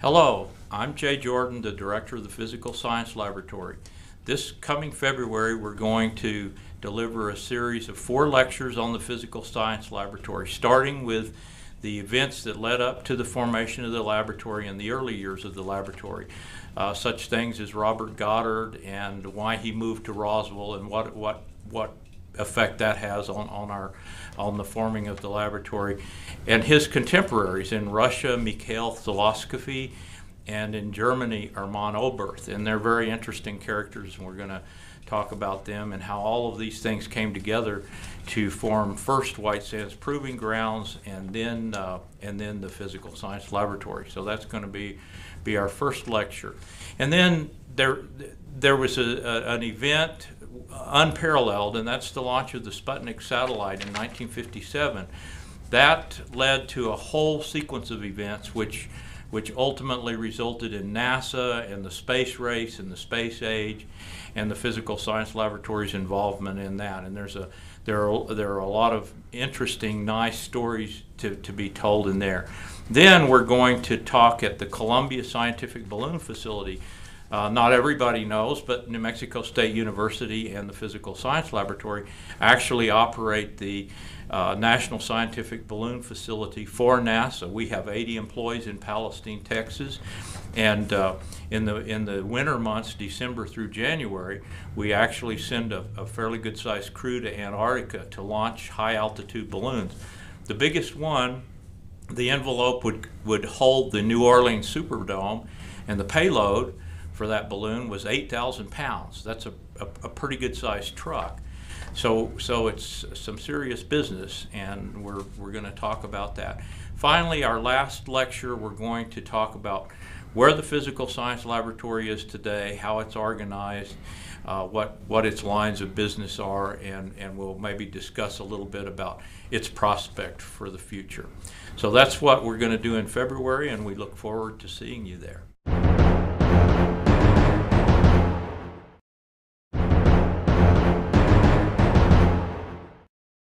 Hello, I'm Jay Jordan, the Director of the Physical Science Laboratory. This coming February, we're going to deliver a series of 4 lectures on the Physical Science Laboratory, starting with the events that led up to the formation of the laboratory in the early years of the laboratory. Such things as Robert Goddard and why he moved to Roswell and what effect that has on the forming of the laboratory, and his contemporaries in Russia, Mikhail Zoloskophy, and in Germany, Armand Oberth. And they're very interesting characters, and we're going to talk about them and how all of these things came together to form first White Sands Proving Grounds and then the Physical Science Laboratory. So that's going to be our first lecture. And then there was an event unparalleled, and that's the launch of the Sputnik satellite in 1957. That led to a whole sequence of events which ultimately resulted in NASA and the space race and the space age and the Physical Science Laboratory's involvement in that. And there are a lot of interesting, nice stories to be told in there. Then we're going to talk at the Columbia Scientific Balloon Facility. Not everybody knows, but New Mexico State University and the Physical Science Laboratory actually operate the National Scientific Balloon Facility for NASA. We have 80 employees in Palestine, Texas, and in the winter months, December through January, we actually send a fairly good-sized crew to Antarctica to launch high-altitude balloons. The biggest one, the envelope would hold the New Orleans Superdome, and the payload for that balloon was 8,000 pounds. That's a pretty good-sized truck. So it's some serious business, and we're going to talk about that. Finally, our last lecture, we're going to talk about where the Physical Science Laboratory is today, how it's organized, what its lines of business are, and we'll maybe discuss a little bit about its prospect for the future. So that's what we're going to do in February, and we look forward to seeing you there.